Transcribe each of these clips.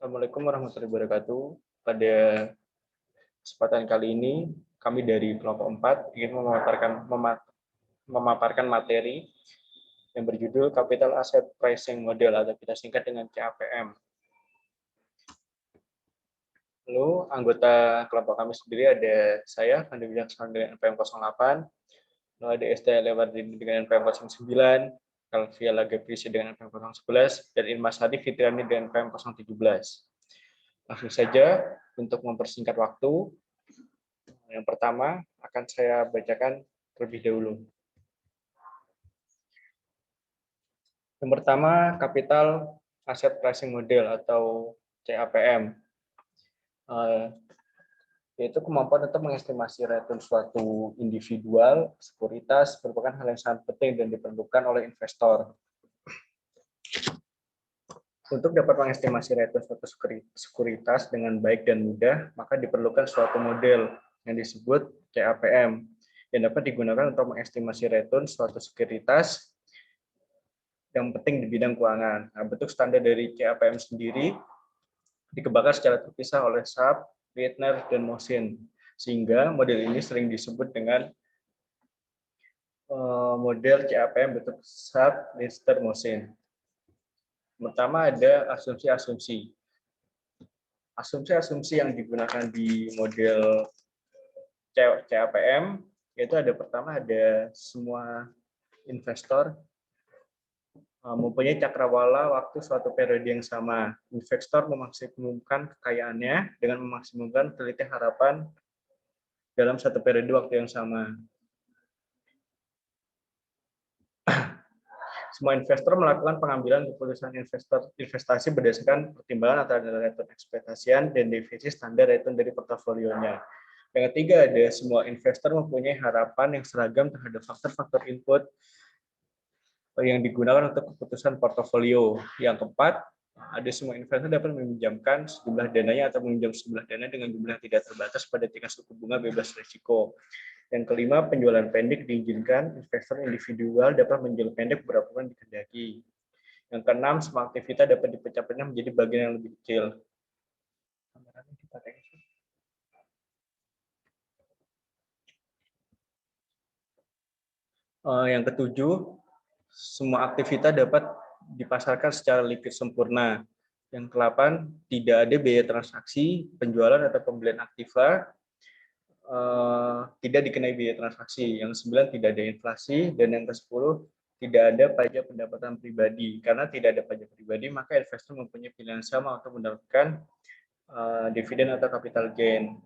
Assalamualaikum warahmatullahi wabarakatuh. Pada kesempatan kali ini, kami dari kelompok 4 ingin memaparkan materi yang berjudul Capital Asset Pricing Model atau kita singkat dengan CAPM. Lalu anggota kelompok kami sendiri ada saya, Fandi Wijaksana dengan NPM 08, lalu ada Esta Lewardini dengan NPM 09, Kalvia Lagaprisi dengan NPM 011, dan Irma Sadi Fitriani dengan NPM 017. Langsung saja, untuk mempersingkat waktu, yang pertama akan saya bacakan terlebih dahulu. Yang pertama, Capital Asset Pricing Model atau CAPM, yaitu kemampuan untuk mengestimasi return suatu individual sekuritas merupakan hal yang sangat penting dan diperlukan oleh investor. Untuk dapat mengestimasi return suatu sekuritas dengan baik dan mudah, maka diperlukan suatu model yang disebut CAPM yang dapat digunakan untuk mengestimasi return suatu sekuritas yang penting di bidang keuangan. Nah, bentuk standar dari CAPM sendiri dikembangkan secara terpisah oleh Sharpe, Wittner, dan Mosin, sehingga model ini sering disebut dengan model CAPM bentuk Sharpe, Wittner, Mosin. Pertama ada asumsi-asumsi. Asumsi-asumsi yang digunakan di model CAPM yaitu pertama ada semua investor mempunyai cakrawala waktu suatu periode yang sama. Investor memaksimumkan kekayaannya dengan memaksimumkan selisih harapan dalam satu periode waktu yang sama. Semua investor melakukan pengambilan keputusan investasi berdasarkan pertimbangan antara return ekspektasian dan defisit standar return dari portofolionya. Yang ketiga ada semua investor mempunyai harapan yang seragam terhadap faktor-faktor input yang digunakan untuk keputusan portofolio. Yang keempat, ada semua investor dapat meminjamkan sejumlah dananya atau meminjam sejumlah dana dengan jumlah tidak terbatas pada tingkat suku bunga bebas risiko. Yang kelima, penjualan pendek diizinkan, investor individual dapat menjual pendek beberapa bulan dikehendaki. Yang keenam, semua aktivitas dapat dipecah-pecah menjadi bagian yang lebih kecil. Yang ketujuh, semua aktivitas dapat dipasarkan secara likuid sempurna. Yang ke-8, tidak ada biaya transaksi, penjualan atau pembelian aktiva, tidak dikenai biaya transaksi. Yang 9, tidak ada inflasi. Dan yang ke-10, tidak ada pajak pendapatan pribadi. Karena tidak ada pajak pribadi, maka investor mempunyai pilihan sama untuk mendapatkan dividen atau capital gain.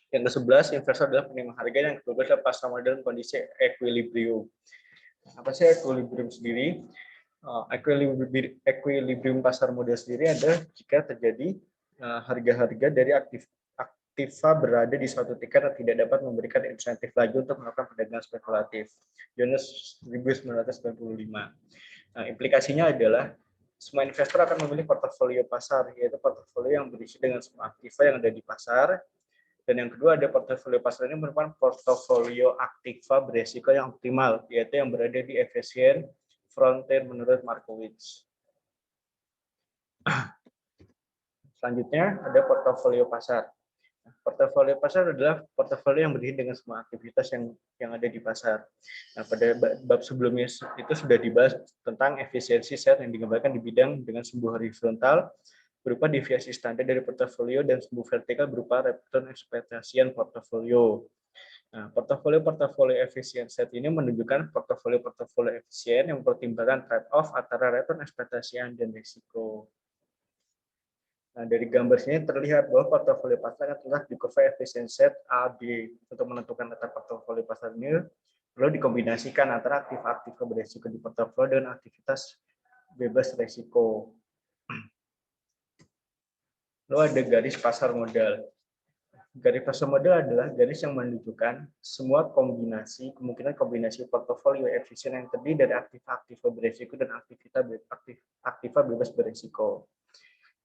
Yang ke-11, investor adalah penerima harga. Yang ke-12 adalah pasar modal kondisi equilibrium. Apa sih equilibrium sendiri? Equilibrium pasar modal sendiri adalah jika terjadi harga-harga dari aktiva berada di suatu tingkat dan tidak dapat memberikan insentif lagi untuk melakukan perdagangan spekulatif. Jones 1995. Nah, implikasinya adalah semua investor akan memilih portofolio pasar, yaitu portofolio yang berisi dengan semua aktiva yang ada di pasar. Dan yang kedua ada portofolio pasar ini merupakan portofolio aktiva beresiko yang optimal, yaitu yang berada di efisien frontier menurut Markowitz. Selanjutnya ada portofolio pasar. Portofolio pasar adalah portofolio yang berdiri dengan semua aktivitas yang ada di pasar. Nah, pada bab sebelumnya itu sudah dibahas tentang efisiensi set yang digambarkan di bidang dengan sumbu horizontal berupa deviasi standar dari portofolio dan sumbu vertikal berupa return ekspektasian portofolio. Nah, portofolio efisien set ini menunjukkan portofolio efisien yang mempertimbangkan trade-off antara return ekspektasian dan risiko. Nah, dari gambar sini terlihat bahwa portofolio pasar telah di kurva efisien set A, B. Untuk menentukan letak portofolio pasar ini, perlu dikombinasikan antara aktif-aktif beresiko di portofolio dan aktivitas bebas risiko. Lalu ada garis pasar modal. Garis pasar modal adalah garis yang menunjukkan semua kemungkinan kombinasi portofolio efisien yang terdiri dari aktif beresiko dan aktiva bebas beresiko.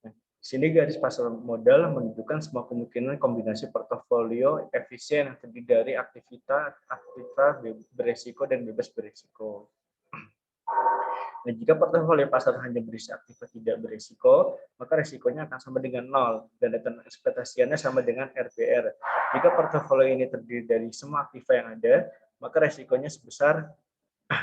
Nah, sini garis pasar modal menunjukkan semua kemungkinan kombinasi portofolio efisien yang terdiri dari aktiva beresiko dan bebas beresiko. Nah, jika portofolio pasar hanya berisi aktiva tidak berisiko, maka risikonya akan sama dengan 0 dan return ekspektasinya sama dengan RBR. Jika portofolio ini terdiri dari semua aktiva yang ada, maka risikonya sebesar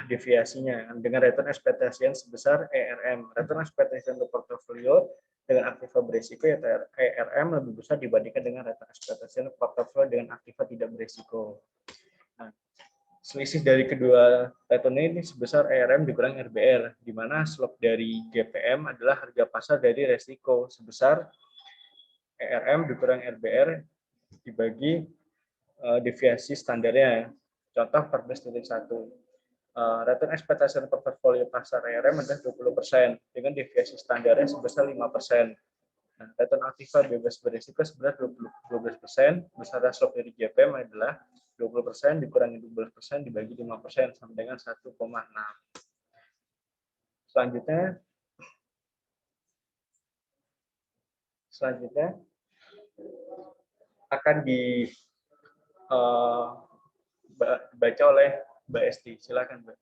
deviasinya dengan return ekspektasinya sebesar ERM. Return ekspektasi untuk portofolio dengan aktiva berisiko yaitu ERM lebih besar dibandingkan dengan return ekspektasi untuk portofolio dengan aktiva tidak berisiko. Nah, selisih dari kedua return ini sebesar ERM dikurang RBR, di mana slope dari GPM adalah harga pasar dari resiko sebesar ERM dikurang RBR dibagi deviasi standarnya. Contoh 14.1. Return ekspektasi portofolio pasar ERM adalah 20% dengan deviasi standarnya sebesar 5%. Nah, return aktiva bebas berisiko sebenarnya 12%, besar slope dari GPM adalah 20% dikurangi 12% dibagi 5% sama dengan 1,6. Selanjutnya akan dibaca oleh Mbak Esti. Silakan, Mbak.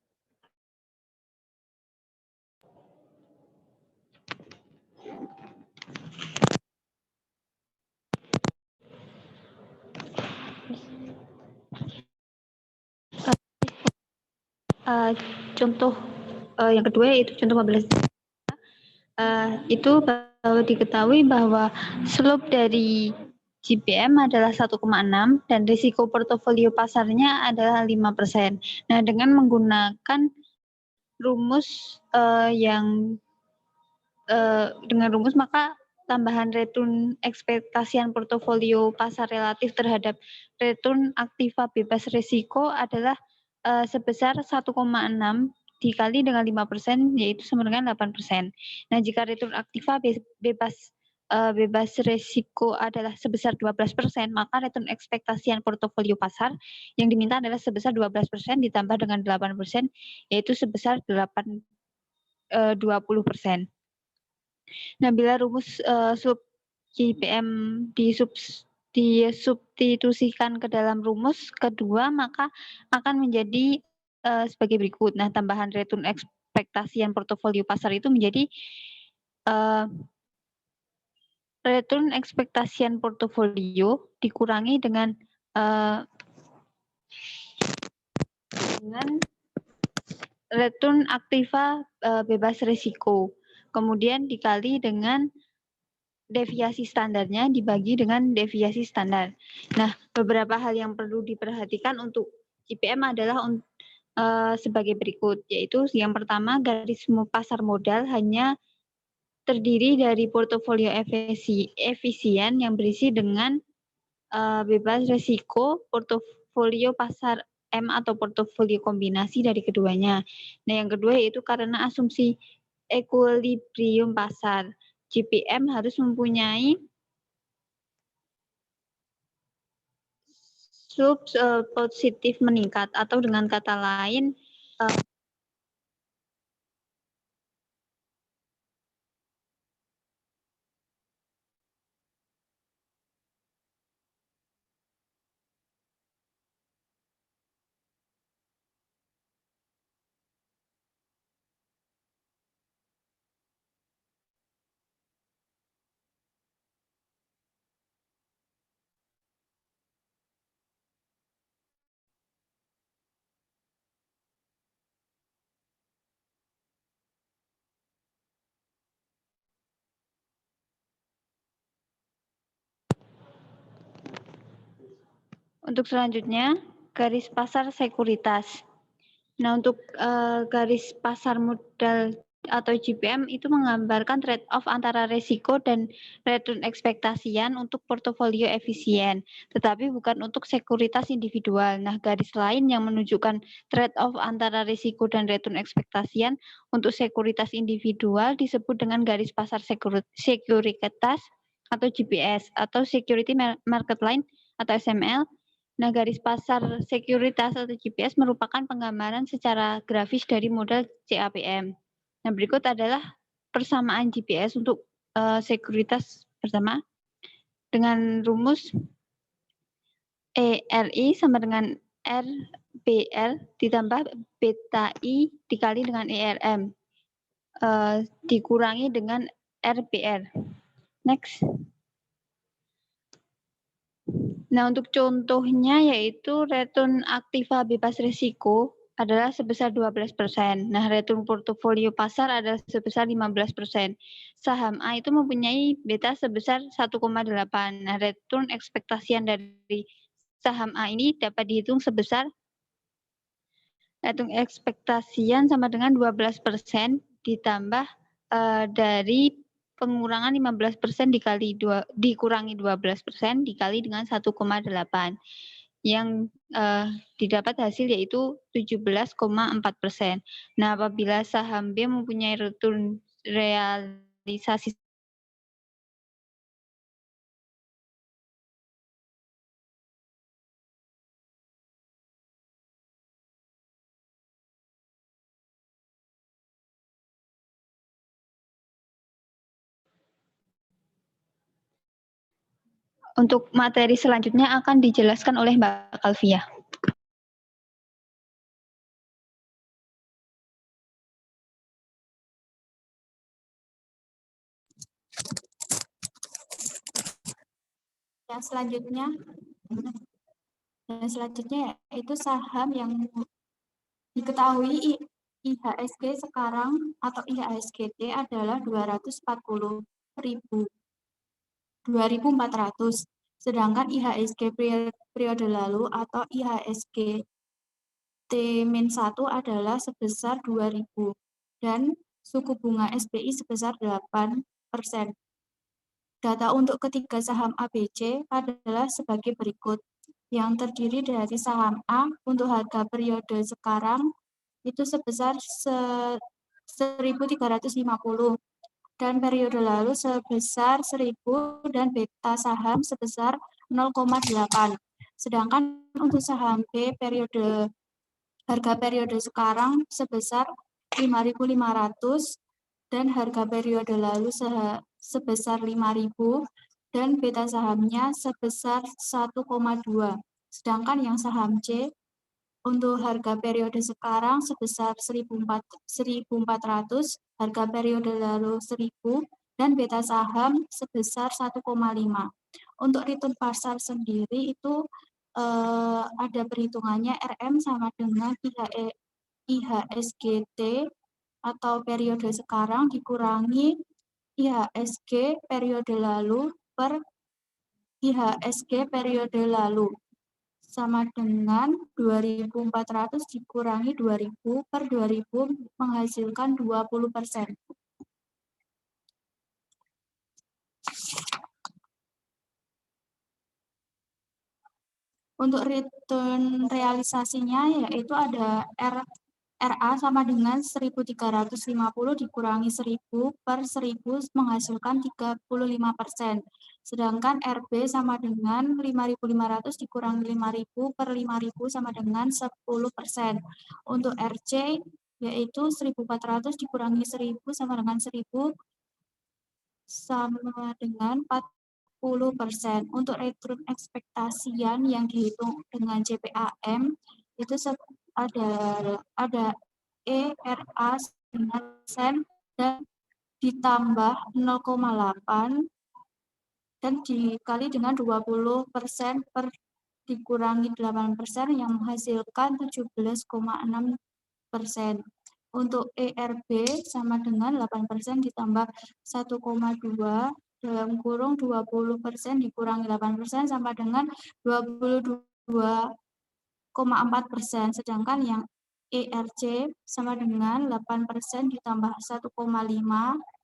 Contoh yang kedua yaitu contoh 15. Itu diketahui bahwa slope dari GPM adalah 1,6 dan risiko portofolio pasarnya adalah 5%. Nah, dengan menggunakan rumus dengan rumus maka tambahan return ekspektasian portofolio pasar relatif terhadap return aktiva bebas risiko adalah sebesar 1,6 dikali dengan 5% yaitu sama dengan 8%. Nah, jika return aktiva bebas risiko adalah sebesar 12%, maka return ekspektasian portofolio pasar yang diminta adalah sebesar 12% ditambah dengan 8%, yaitu sebesar 20%. Nah, bila rumus slope GPM disubstitusikan ke dalam rumus kedua, maka akan menjadi sebagai berikut. Nah, tambahan return ekspektasian portofolio pasar itu menjadi return ekspektasian portofolio dikurangi dengan return aktiva bebas risiko, kemudian dikali dengan deviasi standarnya dibagi dengan deviasi standar. Nah, beberapa hal yang perlu diperhatikan untuk GPM adalah sebagai berikut, yaitu yang pertama, garis pasar modal hanya terdiri dari portofolio efisien yang berisi dengan bebas risiko, portofolio pasar M atau portofolio kombinasi dari keduanya. Nah, yang kedua yaitu karena asumsi equilibrium pasar, GPM harus mempunyai slope positif meningkat, atau dengan kata lain untuk selanjutnya garis pasar sekuritas. Nah, untuk garis pasar modal atau GPM itu menggambarkan trade-off antara risiko dan return ekspektasian untuk portofolio efisien, tetapi bukan untuk sekuritas individual. Nah, garis lain yang menunjukkan trade-off antara risiko dan return ekspektasian untuk sekuritas individual disebut dengan garis pasar sekuritas atau GPS atau Security Market Line atau SML. Nah, garis pasar sekuritas atau GPS merupakan penggambaran secara grafis dari model CAPM. Nah, berikut adalah persamaan GPS untuk sekuritas pertama dengan rumus ERI sama dengan RBR ditambah beta I dikali dengan ERM. dikurangi dengan RBR. Next. Nah, untuk contohnya yaitu return aktiva bebas risiko adalah sebesar 12%. Nah, return portofolio pasar adalah sebesar 15%. Saham A itu mempunyai beta sebesar 1,8. Nah, return ekspektasian dari saham A ini dapat dihitung sebesar return ekspektasian sama dengan 12% ditambah dari pengurangan 15% dikurangi 12% dikali dengan 1,8 yang didapat hasil yaitu 17,4%. Nah, apabila saham B mempunyai return realisasi untuk materi selanjutnya akan dijelaskan oleh Mbak Kalvia. Yang selanjutnya yaitu saham yang diketahui IHSG sekarang atau IHSGT adalah 2.400, sedangkan IHSG periode lalu atau IHSG T-1 adalah sebesar 2.000 dan suku bunga SBI sebesar 8%. Data untuk ketiga saham ABC adalah sebagai berikut, yang terdiri dari saham A untuk harga periode sekarang itu sebesar 1.350 dan periode lalu sebesar 1.000 dan beta saham sebesar 0,8. Sedangkan untuk saham B harga periode sekarang sebesar 5.500 dan harga periode lalu sebesar 5.000 dan beta sahamnya sebesar 1,2. Sedangkan yang saham C untuk harga periode sekarang sebesar 1.400, harga periode lalu 1.000 dan beta saham sebesar 1,5. Untuk return pasar sendiri itu ada perhitungannya RM sama dengan IHSGT atau periode sekarang dikurangi IHSG periode lalu per IHSG periode lalu sama dengan 2.400 dikurangi 2.000 per 2.000 menghasilkan 20%. Untuk return realisasinya yaitu ada RA sama dengan 1.350 dikurangi 1.000 per 1.000 menghasilkan 35%. Sedangkan RB sama dengan 5.500 dikurangi 5.000 per 5.000 sama dengan 10%. Untuk RC yaitu 1.400 dikurangi 1.000 sama dengan 1.000 sama dengan 40%. Untuk return ekspektasian yang dihitung dengan JPAM itu ada ERA sen dan ditambah 0,8 dan dikali dengan 20% per dikurangi 8% yang menghasilkan 17,6%. Untuk ERB sama dengan 8% ditambah 1,2 dalam kurung 20% dikurangi 8% sama dengan 22,4%. Sedangkan yang ERC sama dengan 8% ditambah 1,5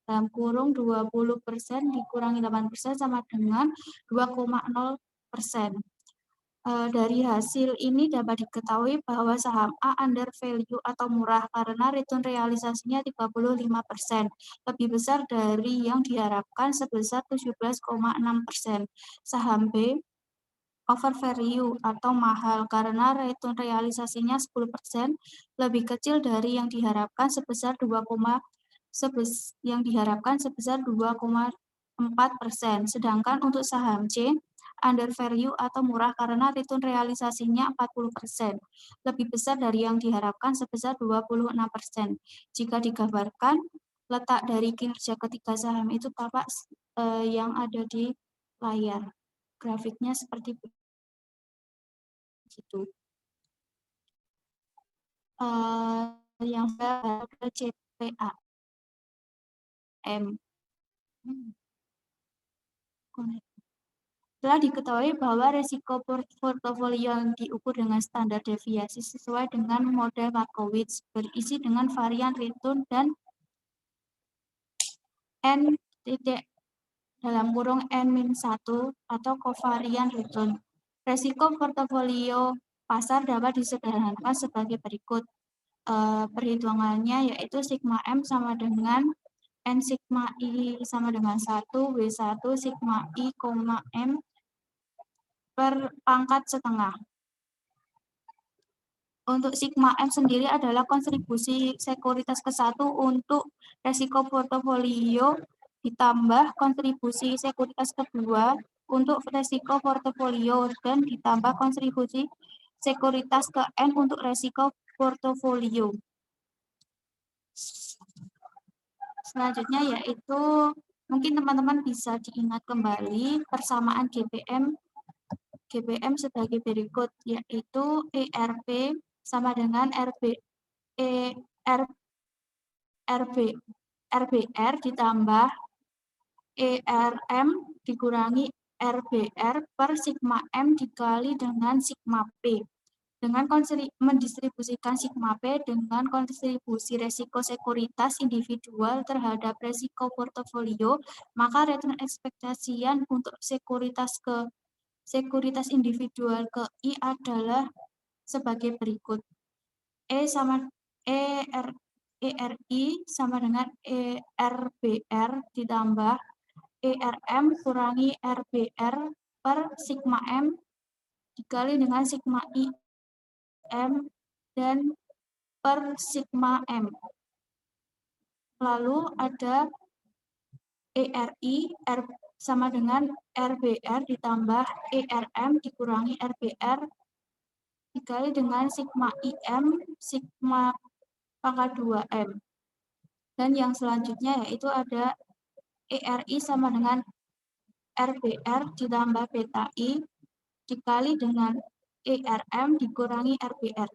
dalam kurung 20% dikurangi 8% sama dengan 2,0%. Dari hasil ini dapat diketahui bahwa saham A under value atau murah karena return realisasinya 35%, lebih besar dari yang diharapkan sebesar 17,6%. Saham B over value atau mahal karena return realisasinya 10%, lebih kecil dari yang diharapkan sebesar 2,4%. Sedangkan untuk saham C under value atau murah karena return realisasinya 40%, lebih besar dari yang diharapkan sebesar 26%. Jika digambarkan, letak dari kinerja ketiga saham itu Bapak yang ada di layar. Grafiknya seperti begitu. Yang ada CPAM. Telah diketahui bahwa risiko portofolio yang diukur dengan standar deviasi sesuai dengan model Markowitz berisi dengan varian return dan N titik dalam kurung N-1 atau covariant return. Risiko portofolio pasar dapat disederhanakan sebagai berikut. Perhitungannya yaitu sigma M sama dengan N sigma I sama dengan 1, W1 sigma I, M per pangkat setengah. Untuk sigma M sendiri adalah kontribusi sekuritas ke-1 untuk resiko portofolio ditambah kontribusi sekuritas kedua untuk resiko portofolio dan ditambah kontribusi sekuritas ke N untuk resiko portofolio. Selanjutnya yaitu mungkin teman-teman bisa diingat kembali persamaan GPM sebagai berikut, yaitu ERP sama dengan RBR ditambah ERM dikurangi RBR per sigma M dikali dengan sigma P. Dengan mendistribusikan sigma P dengan kontribusi resiko sekuritas individual terhadap resiko portofolio, maka return ekspektasian untuk sekuritas individual ke I adalah sebagai berikut. ERI sama dengan ERBR ditambah ERM kurangi RBR per sigma M dikali dengan sigma I M dan per sigma M. Lalu ada ERI sama dengan RBR ditambah ERM dikurangi RBR dikali dengan sigma IM sigma pangkat 2M. Dan yang selanjutnya yaitu ada ERI sama dengan RBR ditambah beta I dikali dengan ERM dikurangi RBR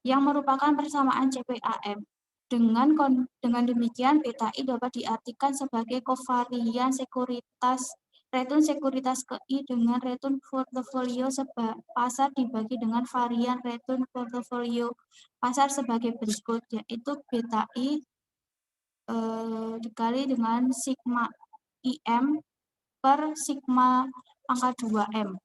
yang merupakan persamaan CPAM. Dengan demikian beta I dapat diartikan sebagai kovarian sekuritas return sekuritas ke I dengan return portofolio pasar dibagi dengan varian return portofolio pasar sebagai berikut, yaitu beta I dikali dengan sigma IM per sigma pangkat 2M.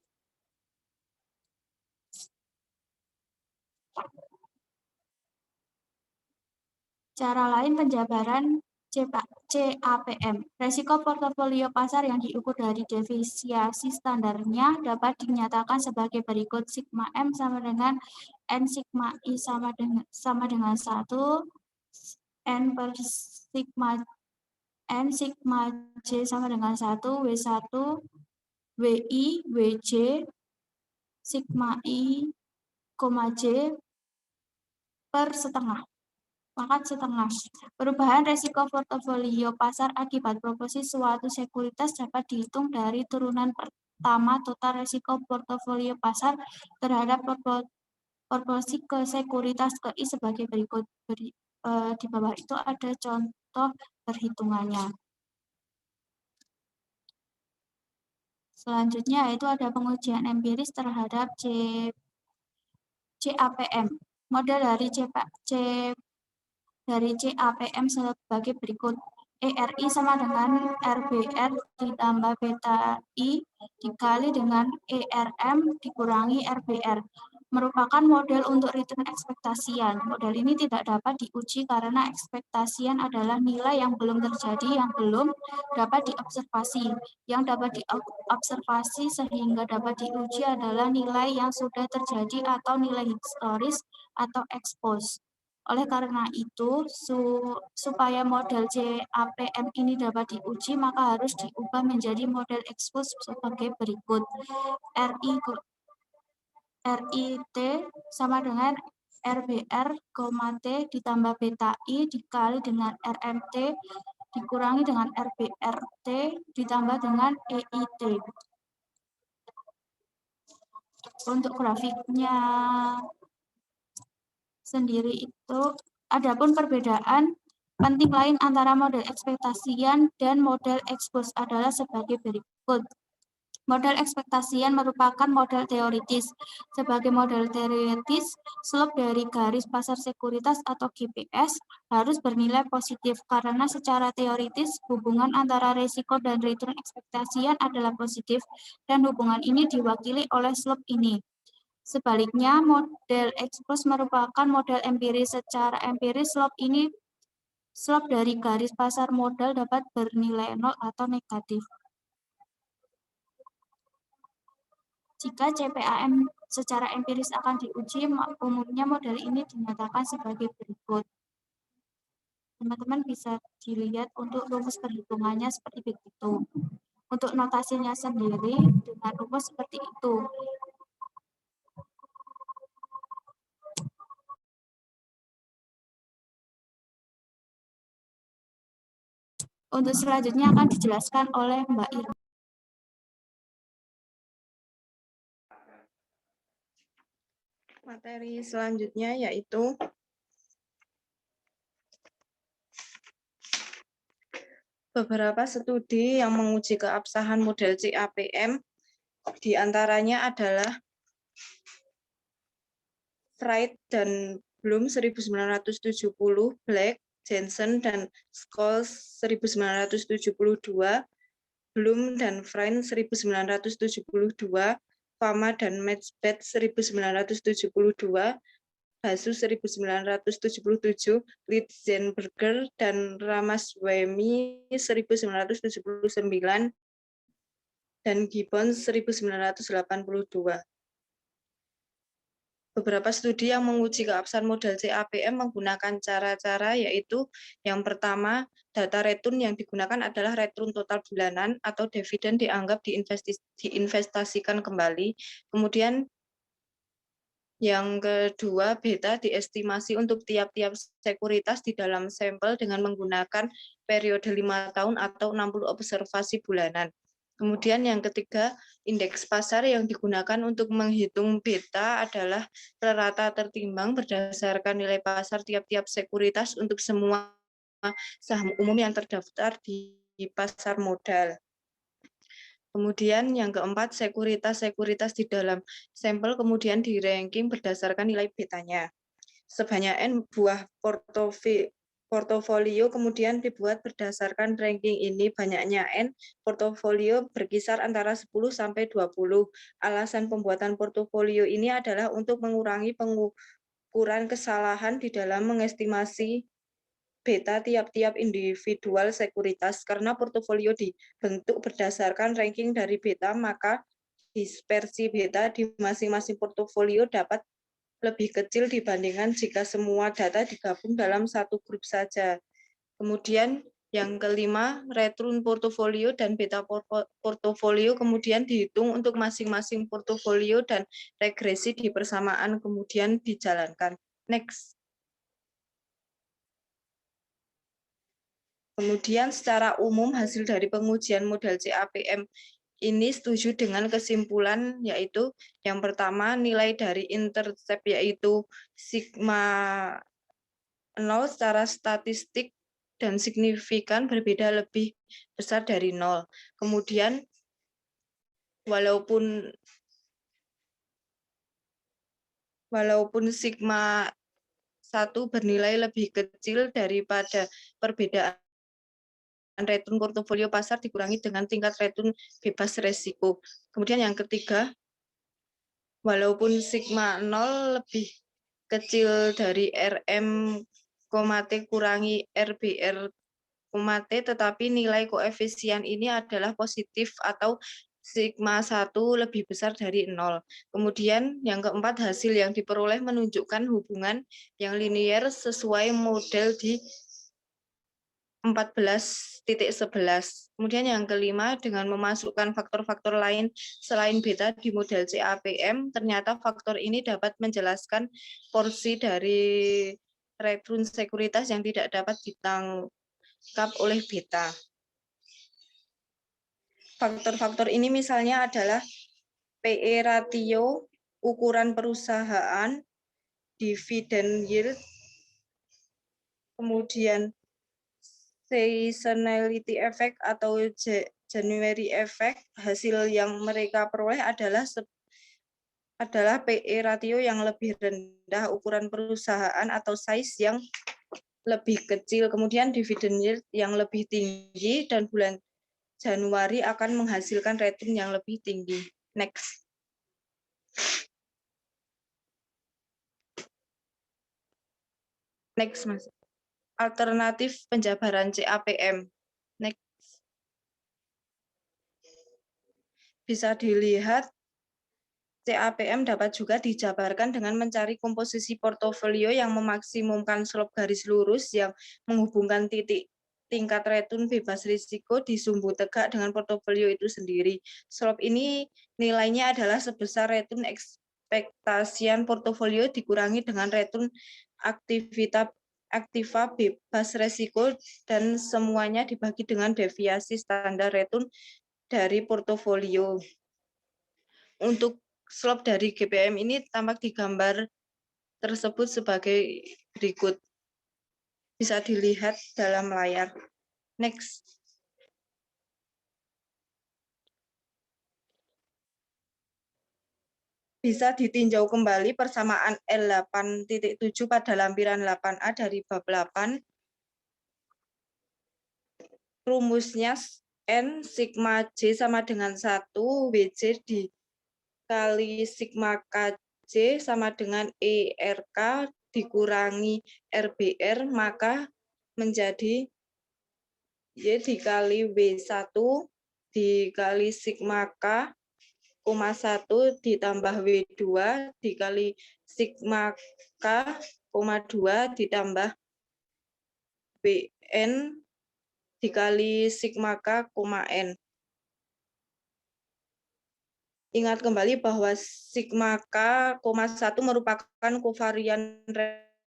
Cara lain penjabaran CAPM. Resiko portofolio pasar yang diukur dari deviasi standarnya dapat dinyatakan sebagai berikut. Sigma M sama dengan N sigma I sama dengan 1, N per sigma N sigma J sama dengan 1, W1, WI, WJ, sigma I, J per setengah. Pangkat setengah. Perubahan resiko portofolio pasar akibat proporsi suatu sekuritas dapat dihitung dari turunan pertama total resiko portofolio pasar terhadap proporsi ke sekuritas ke I sebagai berikut. Di bawah itu ada contoh perhitungannya. Selanjutnya yaitu ada pengujian empiris terhadap CAPM. Model dari CAPM sebagai berikut. ERI sama dengan RBR ditambah beta I dikali dengan ERM dikurangi RBR. Merupakan model untuk return ekspektasian. Model ini tidak dapat diuji karena ekspektasian adalah nilai yang belum terjadi, yang belum dapat diobservasi. Yang dapat diobservasi sehingga dapat diuji adalah nilai yang sudah terjadi atau nilai historis atau expose. Oleh karena itu, supaya model CAPM ini dapat diuji, maka harus diubah menjadi model expose sebagai berikut. RIT sama dengan RBR, T ditambah beta I dikali dengan RMT dikurangi dengan RBRT ditambah dengan EIT. Untuk grafiknya sendiri itu, adapun perbedaan penting lain antara model ekspektasian dan model ekspos adalah sebagai berikut. Model ekspektasian merupakan model teoritis. Sebagai model teoritis, slope dari garis pasar sekuritas atau GPS harus bernilai positif karena secara teoritis hubungan antara risiko dan return ekspektasian adalah positif dan hubungan ini diwakili oleh slope ini. Sebaliknya, model ekspos merupakan model empiris. Secara empiris, slope dari garis pasar modal dapat bernilai 0 atau negatif. Jika CPAM secara empiris akan diuji, umumnya model ini dinyatakan sebagai berikut. Teman-teman bisa dilihat untuk rumus perhitungannya seperti begitu. Untuk notasinya sendiri dengan rumus seperti itu. Untuk selanjutnya akan dijelaskan oleh Mbak Irma. Materi selanjutnya yaitu beberapa studi yang menguji keabsahan model CAPM, di antaranya adalah Wright dan Bloom 1970, Black, Jensen, dan Scholes 1972, Bloom dan Freund 1972, Fama dan Matsbach 1972, Basu 1977, Litzenberger dan Ramaswamy 1979, dan Gibbons 1982. Beberapa studi yang menguji keabsahan model CAPM menggunakan cara-cara yaitu yang pertama, data return yang digunakan adalah return total bulanan atau dividen dianggap diinvestasikan kembali. Kemudian yang kedua, beta diestimasi untuk tiap-tiap sekuritas di dalam sampel dengan menggunakan periode 5 tahun atau 60 observasi bulanan. Kemudian yang ketiga, indeks pasar yang digunakan untuk menghitung beta adalah rata tertimbang berdasarkan nilai pasar tiap-tiap sekuritas untuk semua saham umum yang terdaftar di pasar modal. Kemudian yang keempat, sekuritas-sekuritas di dalam sampel kemudian di-ranking berdasarkan nilai betanya. Sebanyak N buah portofolio kemudian dibuat berdasarkan ranking ini. Banyaknya N portofolio berkisar antara 10 sampai 20. Alasan pembuatan portofolio ini adalah untuk mengurangi pengukuran kesalahan di dalam mengestimasi beta tiap-tiap individual sekuritas. Karena portofolio dibentuk berdasarkan ranking dari beta, maka dispersi beta di masing-masing portofolio dapat lebih kecil dibandingkan jika semua data digabung dalam satu grup saja. Kemudian yang kelima, return portofolio dan beta portofolio kemudian dihitung untuk masing-masing portofolio dan regresi di persamaan kemudian dijalankan. Next. Kemudian secara umum hasil dari pengujian model CAPM ini setuju dengan kesimpulan yaitu yang pertama, nilai dari intercept yaitu sigma 0 secara statistik dan signifikan berbeda lebih besar dari 0. Kemudian walaupun sigma 1 bernilai lebih kecil daripada perbedaan return portofolio pasar dikurangi dengan tingkat return bebas resiko. Kemudian yang ketiga, walaupun sigma 0 lebih kecil dari RM, T kurangi RBR, T, tetapi nilai koefisien ini adalah positif atau sigma 1 lebih besar dari 0. Kemudian yang keempat, hasil yang diperoleh menunjukkan hubungan yang linier sesuai model di 14.11. Kemudian yang kelima, dengan memasukkan faktor-faktor lain selain beta di model CAPM, ternyata faktor ini dapat menjelaskan porsi dari return sekuritas yang tidak dapat ditangkap oleh beta. Faktor-faktor ini misalnya adalah PE ratio, ukuran perusahaan, dividend yield, kemudian seasonality effect atau January effect. Hasil yang mereka peroleh adalah PE ratio yang lebih rendah, ukuran perusahaan atau size yang lebih kecil, kemudian dividend yield yang lebih tinggi, dan bulan Januari akan menghasilkan return yang lebih tinggi. Next. Next, Mas. Alternatif penjabaran CAPM. Next. Bisa dilihat CAPM dapat juga dijabarkan dengan mencari komposisi portofolio yang memaksimumkan slope garis lurus yang menghubungkan titik tingkat return bebas risiko di sumbu tegak dengan portofolio itu sendiri. Slope ini nilainya adalah sebesar return ekspektasian portofolio dikurangi dengan return aktiva bebas risiko, dan semuanya dibagi dengan deviasi standar return dari portofolio. Untuk slope dari GPM ini tampak di gambar tersebut sebagai berikut. Bisa dilihat dalam layar. Next. Bisa ditinjau kembali persamaan L8.7 pada lampiran 8A dari bab 8. Rumusnya N sigma J sama dengan 1 WJ dikali sigma KJ sama dengan ERK dikurangi RBR, maka menjadi Y dikali W1 dikali sigma K, 1 ditambah W2 dikali sigma K, 2 ditambah WN dikali sigma K, N. Ingat kembali bahwa sigma K, 1 merupakan kovarian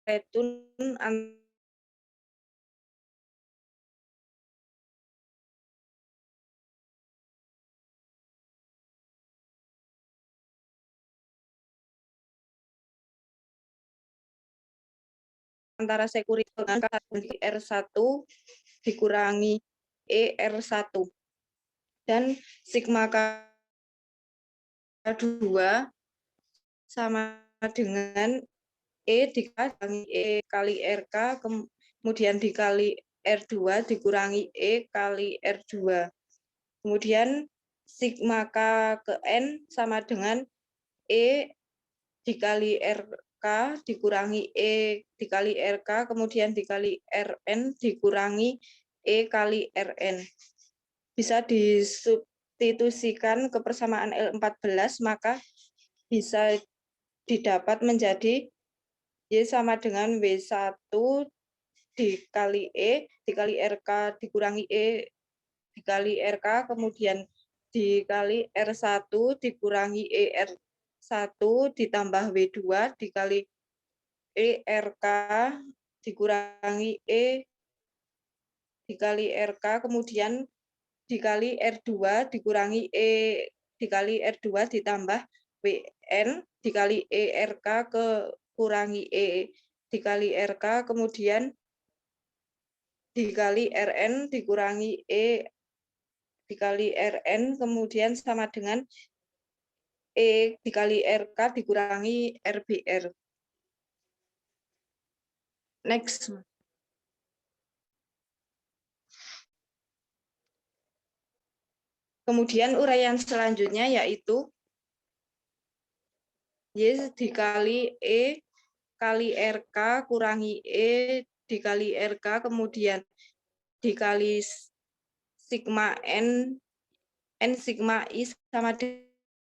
return antara sekuritas dengan R1 dikurangi ER1. Dan sigma K2 sama dengan E dikurangi E kali RK, kemudian dikali R2 dikurangi E kali R2. Kemudian sigma K ke N sama dengan E dikali RK dikurangi E dikali RK, kemudian dikali RN dikurangi E kali RN. Bisa disubstitusikan ke persamaan L14, maka bisa didapat menjadi Y sama dengan W1 dikali E dikali RK dikurangi E dikali RK, kemudian dikali R1 dikurangi ER1 ditambah W2 dikali ERK dikurangi E dikali RK, kemudian dikali R2 dikurangi E dikali R2 ditambah WN dikali ERK kurangi E dikali RK, kemudian dikali RN dikurangi E dikali RN, kemudian sama dengan E dikali RK dikurangi RBR. Next. Kemudian uraian selanjutnya yaitu Y dikali E kali RK kurangi E dikali RK, kemudian dikali sigma N sigma I sama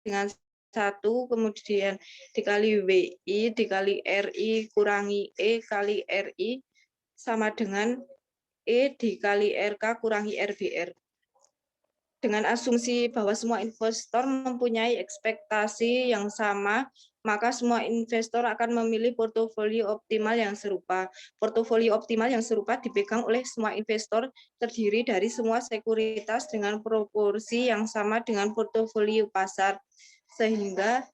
dengan 1, kemudian dikali WI dikali RI kurangi E kali RI sama dengan E dikali RK kurangi RBR. Dengan asumsi bahwa semua investor mempunyai ekspektasi yang sama, maka semua investor akan memilih portofolio optimal yang serupa. Portofolio optimal yang serupa dipegang oleh semua investor, terdiri dari semua sekuritas dengan proporsi yang sama dengan portofolio pasar, sehingga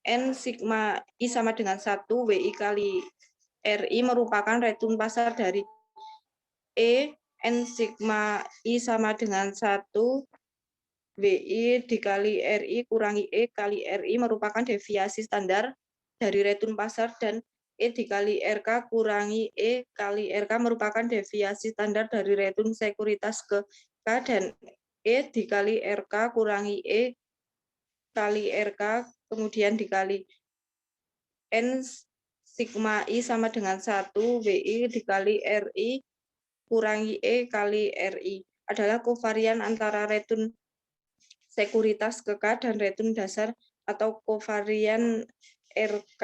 N sigma I sama dengan 1 WI kali RI merupakan return pasar dari E. N sigma I sama dengan 1 WI dikali RI kurangi E kali RI merupakan deviasi standar dari return pasar, dan E dikali RK kurangi E kali RK merupakan deviasi standar dari return sekuritas ke K, dan E dikali RK kurangi E kali RK kemudian dikali N sigma I sama dengan 1 WI dikali RI kurangi E kali RI adalah kovarian antara return sekuritas ke K dan return dasar atau kovarian RK,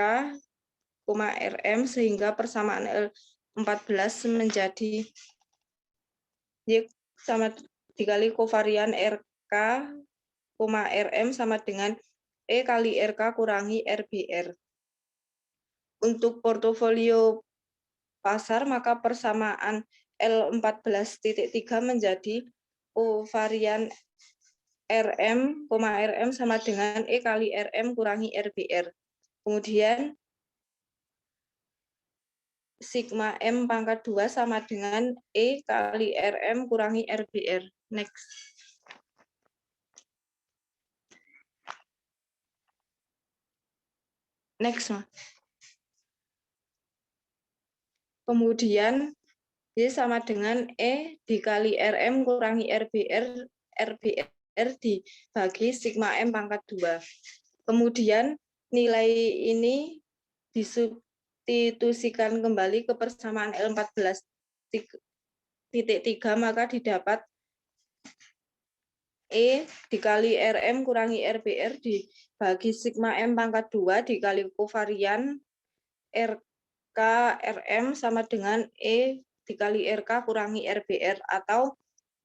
RM, sehingga persamaan L14 menjadi Y sama dikali kovarian RK, RM sama dengan E kali RK kurangi RBR. Untuk portofolio pasar, maka persamaan L14.3 menjadi kovarian RM, RM sama dengan E kali RM kurangi RBR. Kemudian sigma M pangkat 2 sama dengan E kali RM kurangi RBR. Next. Next. Kemudian Y sama dengan E dikali RM kurangi RBR, RBR dibagi sigma M pangkat 2. Kemudian nilai ini disubstitusikan kembali ke persamaan L14.3, maka didapat E dikali RM kurangi RBR dibagi sigma M pangkat 2 dikali kovarian RK RM sama dengan E dikali RK kurangi RBR, atau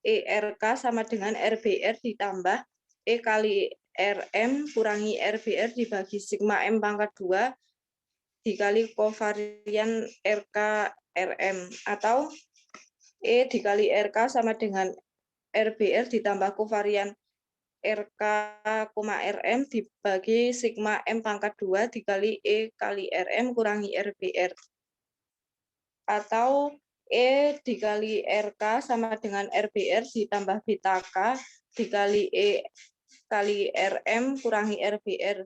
ERK sama dengan RBR ditambah E kali RM kurangi RBR dibagi sigma M pangkat 2 dikali kovarian RK RM, atau E dikali RK sama dengan RBR ditambah kovarian RK, RM dibagi sigma M pangkat 2 dikali E kali RM kurangi RBR, atau E dikali RK sama dengan RBR ditambah beta K dikali E kali RM kurangi RBR.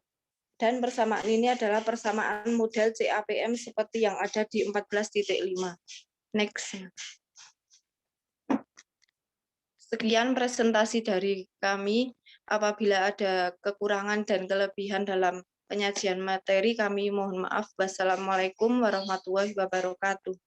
Dan persamaan ini adalah persamaan model CAPM seperti yang ada di 14.5. Next. Sekian presentasi dari kami. Apabila ada kekurangan dan kelebihan dalam penyajian materi, kami mohon maaf. Wassalamualaikum warahmatullahi wabarakatuh.